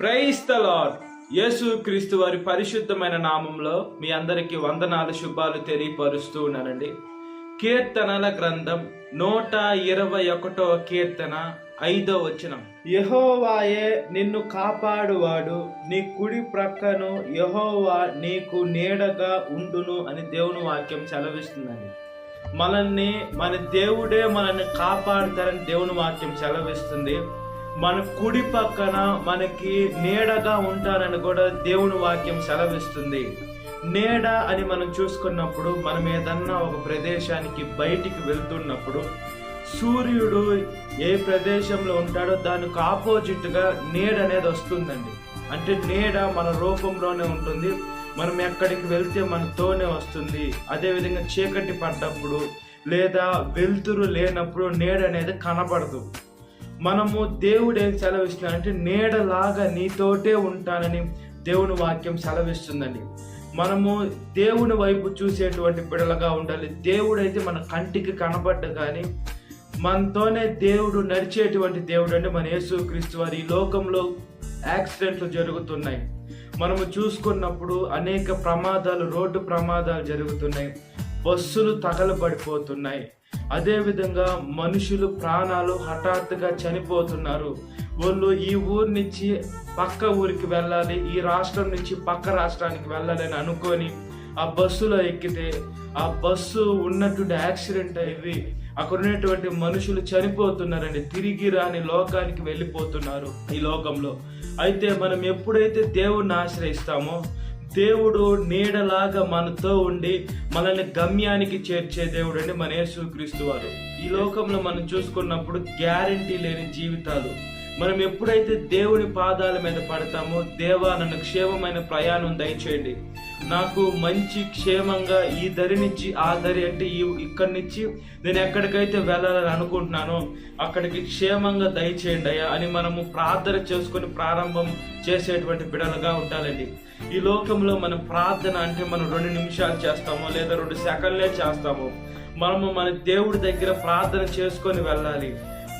Praise the lord. యేసు క్రీస్తు వారి పరిశుద్ధమైన నామంలో మీ అందరికీ వందనాలు, శుభాలు తెలియపరుస్తూ ఉన్నానండి. కీర్తనల గ్రంథం 121 కీర్తన 5వ వచనం. యెహోవాయే నిన్ను కాపాడువాడు, నీ కుడి ప్రక్కను యెహోవా నీకు నీడగా ఉండును అని దేవుని వాక్యం సెలవిస్తుందండి. మన దేవుడే మనల్ని కాపాడుతారని దేవుని వాక్యం సెలవిస్తుంది. మన కుడి పక్కన మనకి నీడగా ఉంటారని కూడా దేవుని వాక్యం సెలవిస్తుంది. నీడ అని మనం చూసుకున్నప్పుడు, మనం ఏదన్నా ఒక ప్రదేశానికి బయటికి వెళ్తున్నప్పుడు సూర్యుడు ఏ ప్రదేశంలో ఉంటాడో దానికి ఆపోజిట్గా నీడ అనేది వస్తుందండి. అంటే నీడ మన రూపంలోనే ఉంటుంది, మనం ఎక్కడికి వెళ్తే మనతోనే వస్తుంది. అదేవిధంగా చీకటి పడ్డప్పుడు లేదా వెలుతురు లేనప్పుడు నీడ అనేది కనబడదు. మనము దేవుడు ఏం సెలవిస్తున్నాడంటే నీడలాగా నీతోటే ఉంటానని దేవుని వాక్యం సెలవిస్తుందండి. మనము దేవుని వైపు చూసేటువంటి బిడలుగా ఉండాలి. దేవుడైతే మన కంటికి కనబడ్డ కానీ మనతోనే దేవుడు నడిచేటువంటి దేవుడు అంటే మన యేసు క్రీస్తు వారు. ఈ లోకంలో యాక్సిడెంట్లు జరుగుతున్నాయి, మనము చూసుకున్నప్పుడు అనేక ప్రమాదాలు, రోడ్డు ప్రమాదాలు జరుగుతున్నాయి, బస్సులు తగలబడిపోతున్నాయి. అదేవిధంగా మనుషులు ప్రాణాలు హఠాత్తుగా చనిపోతున్నారు. వాళ్ళు ఈ ఊరు నుంచి పక్క ఊరికి వెళ్ళాలి, ఈ రాష్ట్రం నుంచి పక్క రాష్ట్రానికి వెళ్ళాలని అనుకొని ఆ బస్సులో ఎక్కితే ఆ బస్సు ఉన్నటువంటి యాక్సిడెంట్ అయ్యి అక్కడ ఉన్నటువంటి మనుషులు చనిపోతున్నారండి. తిరిగి రాని లోకానికి వెళ్ళిపోతున్నారు ఈ లోకంలో. అయితే మనం ఎప్పుడైతే దేవుణ్ణి ఆశ్రయిస్తామో, దేవుడు నీడలాగా మనతో ఉండి మనల్ని గమ్యానికి చేర్చే దేవుడు అండి మన యేసు క్రీస్తు వారు. ఈ లోకంలో మనం చూసుకున్నప్పుడు గ్యారంటీ లేని జీవితాలు. మనం ఎప్పుడైతే దేవుని పాదాల మీద పడతామో, దేవా నన్ను క్షేమమైన ప్రయాణం దయచేయండి, నాకు మంచి క్షేమంగా ఈ దరి నుంచి ఆ దరి అంటే ఇక్కడి నుంచి నేను ఎక్కడికైతే వెళ్ళాలని అనుకుంటున్నానో అక్కడికి క్షేమంగా దయచేయండి అయ్యా అని మనము ప్రార్థన చేసుకొని ప్రారంభం చేసేటువంటి బిడలుగా ఉండాలండి. ఈ లోకంలో మనం ప్రార్థన అంటే మనం 2 నిమిషాలు చేస్తామో లేదా 2 సెకండ్లే చేస్తామో. మనము మన దేవుడి దగ్గర ప్రార్థన చేసుకొని వెళ్ళాలి.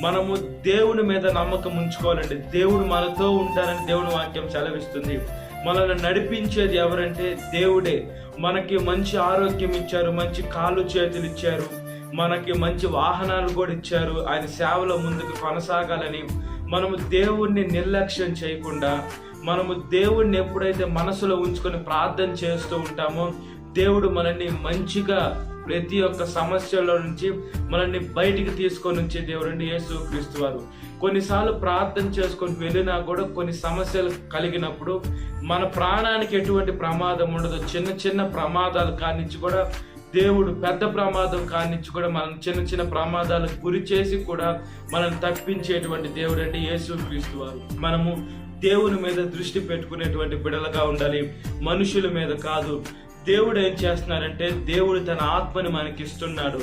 మనము దేవుని మీద నమ్మకం ఉంచుకోవాలండి. దేవుడు మనతో ఉంటారని దేవుని వాక్యం సెలవిస్తుంది. మనల్ని నడిపించేది ఎవరంటే దేవుడే. మనకి మంచి ఆరోగ్యం ఇచ్చారు, మంచి కాళ్ళు చేతులు ఇచ్చారు, మనకి మంచి వాహనాలు కూడా ఇచ్చారు. ఆయన సేవలో ముందుకు కొనసాగాలని మనము దేవుణ్ణి నిర్లక్ష్యం చేయకుండా, మనము దేవుణ్ణి ఎప్పుడైతే మనసులో ఉంచుకొని ప్రార్థన చేస్తూ ఉంటామో, దేవుడు మనల్ని మంచిగా ప్రతి ఒక్క సమస్యలో నుంచి మనల్ని బయటికి తీసుకొని వచ్చే దేవుడు అండి యేసు క్రీస్తు వారు. కొన్నిసార్లు ప్రార్థన చేసుకొని వెళ్ళినా కూడా కొన్ని సమస్యలు కలిగినప్పుడు మన ప్రాణానికి ఎటువంటి ప్రమాదం ఉండదు. చిన్న చిన్న ప్రమాదాలు కానించి కూడా దేవుడు పెద్ద ప్రమాదం కానించి కూడా మనం చిన్న చిన్న ప్రమాదాలకు గురి చేసి కూడా మనం తప్పించేటువంటి దేవుడు అండి యేసు క్రీస్తు వారు. మనము దేవుని మీద దృష్టి పెట్టుకునేటువంటి బిడలుగా ఉండాలి, మనుషుల మీద కాదు. దేవుడు ఏం చేస్తున్నారంటే, దేవుడు తన ఆత్మని మనకిస్తున్నాడు.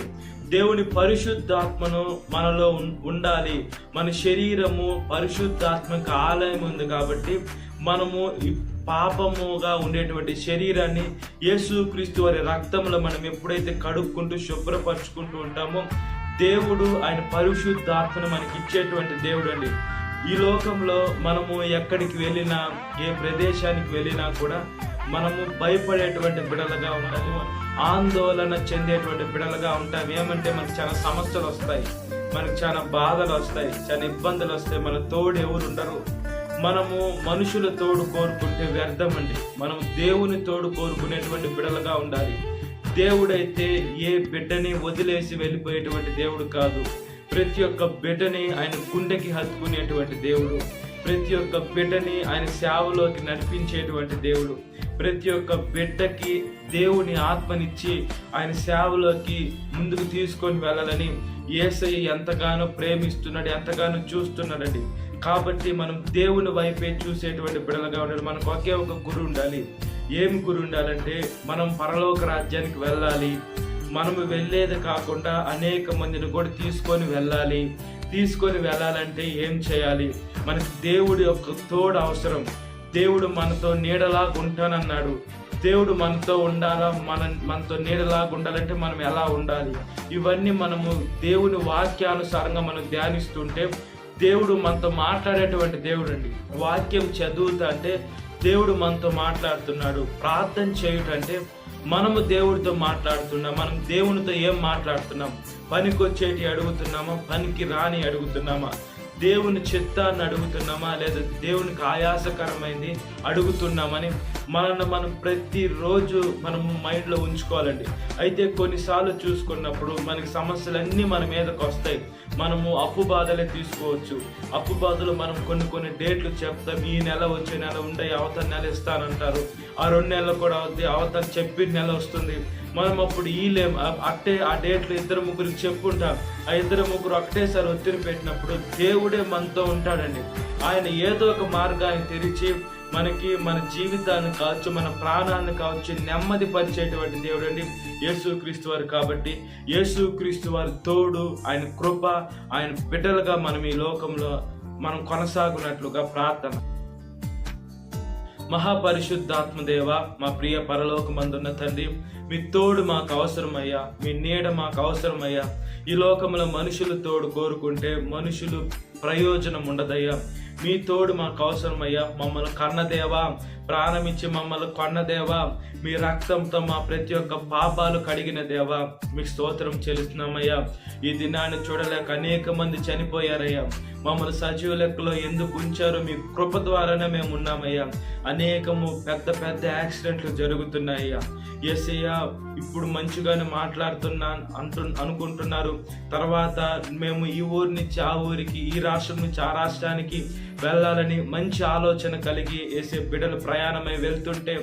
దేవుని పరిశుద్ధాత్మను మనలో ఉండాలి. మన శరీరము పరిశుద్ధాత్మక ఆలయం ఉంది కాబట్టి మనము ఈ పాపముగా ఉండేటువంటి శరీరాన్ని యేసుక్రీస్తు వారి రక్తంలో మనం ఎప్పుడైతే కడుక్కుంటూ శుభ్రపరచుకుంటూ ఉంటామో, దేవుడు ఆయన పరిశుద్ధాత్మను మనకి ఇచ్చేటువంటి దేవుడు అండి. ఈ లోకంలో మనము ఎక్కడికి వెళ్ళినా, ఏ ప్రదేశానికి వెళ్ళినా కూడా మనము భయపడేటువంటి బిడలుగా ఉండాలి, ఆందోళన చెందేటువంటి బిడలుగా ఉంటాం. ఏమంటే మనకు చాలా సమస్యలు వస్తాయి, మనకు చాలా బాధలు వస్తాయి, చాలా ఇబ్బందులు వస్తాయి, మన తోడు ఎవరు ఉండరు. మనము మనుషుల తోడు కోరుకుంటే వ్యర్థం అండి. మనం దేవుని తోడు కోరుకునేటువంటి బిడలుగా ఉండాలి. దేవుడైతే ఏ బిడ్డని వదిలేసి వెళ్ళిపోయేటువంటి దేవుడు కాదు. ప్రతి ఒక్క బిడ్డని ఆయన గుండెకి హత్తుకునేటువంటి దేవుడు. ప్రతి ఒక్క బిడ్డని ఆయన సేవలోకి నడిపించేటువంటి దేవుడు. ప్రతి ఒక్క బిడ్డకి దేవుని ఆత్మనిచ్చి ఆయన సేవలోకి ముందుకు తీసుకొని వెళ్ళాలని యేసయ్య ఎంతగానో ప్రేమిస్తున్నాడు, ఎంతగానో చూస్తున్నాడండి. కాబట్టి మనం దేవుని వైపే చూసేటువంటి బిడ్డలుగా ఉండాలి. మనకు ఒకే ఒక గురి ఉండాలి. ఏమి గురి ఉండాలంటే, మనం పరలోక రాజ్యానికి వెళ్ళాలి. మనము వెళ్ళేది కాకుండా అనేక మందిని కూడా తీసుకొని వెళ్ళాలంటే ఏం చేయాలి? మనకి దేవుడి యొక్క తోడు అవసరం. దేవుడు మనతో నీడలాగా ఉంటానన్నాడు. దేవుడు మనతో ఉండాలా, మనతో నీడలాగా ఉండాలంటే మనం ఎలా ఉండాలి? ఇవన్నీ మనము దేవుని వాక్యానుసారంగా మనం ధ్యానిస్తుంటే దేవుడు మనతో మాట్లాడేటువంటి దేవుడు అండి. వాక్యం చదువుతా అంటే దేవుడు మనతో మాట్లాడుతున్నాడు. ప్రార్థన చేయుటంటే మనము దేవుడితో మాట్లాడుతున్నాం. మనం దేవునితో ఏం మాట్లాడుతున్నాం? పనికి వచ్చేటి అడుగుతున్నామా, పనికి రాని అడుగుతున్నామా, దేవుని చిత్తాన్ని అడుగుతున్నామా, లేదా దేవునికి ఆయాసకరమైంది అడుగుతున్నామని మనం ప్రతిరోజు మనం మైండ్లో ఉంచుకోవాలండి. అయితే కొన్నిసార్లు చూసుకున్నప్పుడు మనకి సమస్యలన్నీ మన మీదకి వస్తాయి. మనము అప్పు బాధలే తీసుకోవచ్చు. అప్పు బాధలు మనం కొన్ని డేట్లు చెప్తాం. ఈ నెల వచ్చే నెల ఉంటాయి, అవతల నెల ఇస్తానంటారు. ఆ 2 నెలలు కూడా అవుతాయి, అవతల చెప్పిన నెల వస్తుంది. మనం అప్పుడు ఆ డేట్లు 2-3 చెప్పుంటాం. ఆ 2-3 ఒకటేసారి ఒత్తిడి పెట్టినప్పుడు దేవుడే మనతో ఉంటాడండి. ఆయన ఏదో ఒక మార్గాన్ని తెరిచి మన జీవితాన్ని కావచ్చు, మన ప్రాణాన్ని కావచ్చు నెమ్మది పరిచేటువంటి దేవుడు అండి యేసుక్రీస్తు వారు. కాబట్టి యేసుక్రీస్తు వారి తోడు, ఆయన కృప, ఆయన బిడ్డలుగా మనం ఈ లోకంలో మనం కొనసాగునట్లుగా ప్రార్థన. మహాపరిశుద్ధాత్మదేవ, మా ప్రియ పరలోకమందున్న తండ్రి, మీ తోడు మాకు అవసరమయ్యా, మీ నీడ మాకు అవసరమయ్యా. ఈ లోకంలో మనుషులు తోడు కోరుకుంటే మనుషులు ప్రయోజనం ఉండదయ్యా. మీ తోడు మాకు అవసరమయ్యా. మమ్మల్ని కన్నదేవా, ప్రాణమిచ్చి మమ్మల్ని కొన్నదేవా, మీ రక్తంతో మా ప్రతి ఒక్క పాపాలు కడిగిన దేవా, మీకు స్తోత్రం చెల్లిస్తున్నామయ్యా. ఈ దినాన్ని చూడలేక అనేక మంది చనిపోయారయ్యా. మమ్మల్ని సజీవ లెక్కలో ఎందుకు ఉంచారో మీ కృప ద్వారానే మేము ఉన్నామయ్యా. అనేకము పెద్ద యాక్సిడెంట్లు జరుగుతున్నాయ్యా. యేసయ్యా, ఇప్పుడు మంచిగానే అనుకుంటున్నారు. తర్వాత మేము ఈ ఊరి నుంచి ఆ ఊరికి, ఈ రాష్ట్రం నుంచి ఆ రాష్ట్రానికి వెళ్ళాలని మంచి ఆలోచన కలిగి యేసే బిడ్డలు ప్రయాణమై వెళ్తుంటే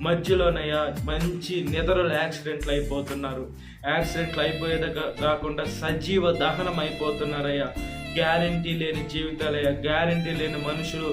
మధ్యలోనయ్యా మంచి నిద్రలు యాక్సిడెంట్లు అయిపోతున్నారు. యాక్సిడెంట్లు అయిపోయేది కాకుండా సజీవ దహనం అయిపోతున్నారయ్యా. గ్యారంటీ లేని జీవితాలయ్యా, గ్యారంటీ లేని మనుషులు,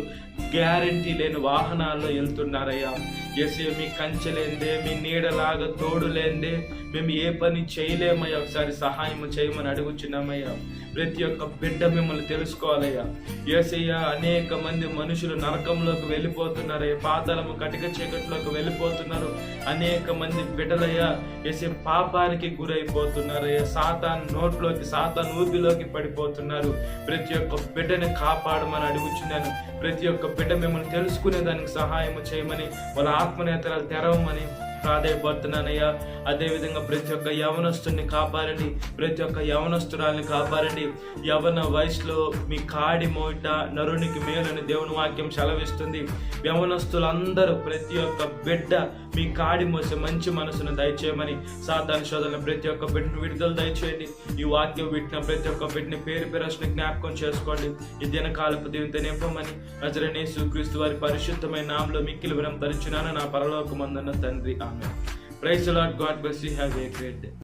గ్యారంటీ లేని వాహనాల్లో వెళ్తున్నారయ్యా. యేసయ్య, మీ కంచె లేనిదే, మీ నీడలాగా తోడు లేనిదే మేము ఏ పని చేయలేమయ్యా. ఒకసారి సహాయం చేయమని అడుగుచున్నామయ్యా. ప్రతి ఒక్క బిడ్డ మిమ్మల్ని తెలుసుకోవాలయ్యా. యేసయ్య, అనేక మంది మనుషులు నరకంలోకి వెళ్ళిపోతున్నారయ్యా, పాతాళము కటిక చీకట్లోకి వెళ్ళిపోతున్నారు. అనేక మంది బిడ్డలయ్యా యేసయ్య పాపానికి గురైపోతున్నారయ్యా. సాతాన్ నోట్లోకి, సాతాన్ ఊబిలోకి పడిపోతున్నారు. ప్రతి ఒక్క బిడ్డని కాపాడమని అడుగుచున్నాను. ప్రతి ఒక్క బిడ్డ మిమ్మల్ని తెలుసుకునే దానికి సహాయం చేయమని, వాళ్ళ ఆత్మనేతరాలు తెరవమని ప్రాధేయపడుతున్నానయ్యా. అదేవిధంగా ప్రతి ఒక్క యవనస్తుని కాపాడండి, ప్రతి ఒక్క యవనస్తురాల్ని కాపాడండి. యవన వయసులో మీ కాడి మోట నరునికి మేలని దేవుని వాక్యం సెలవిస్తుంది. యవనస్తులందరూ, ప్రతి ఒక్క బిడ్డ మీ కాడి మోసే మంచి మనసును దయచేయమని, సాతాను శోధన ప్రతి ఒక్క బిడ్డను విడుదల దయచేయండి. ఈ వాక్యం విట్టిన ప్రతి ఒక్క బిడ్డని పేరు పేరుని జ్ఞాపకం చేసుకోండి. ఈ దినకాలపు దీవితో నింపమని నజరేయుడైన యేసుక్రీస్తు వారి పరిశుద్ధమైన నామములో మిక్కిలి వినయం తరుచున్నాను నా పరలోకమందున్న తండ్రి. ఆమేన్. Praise the Lord. God bless you. Have a great day.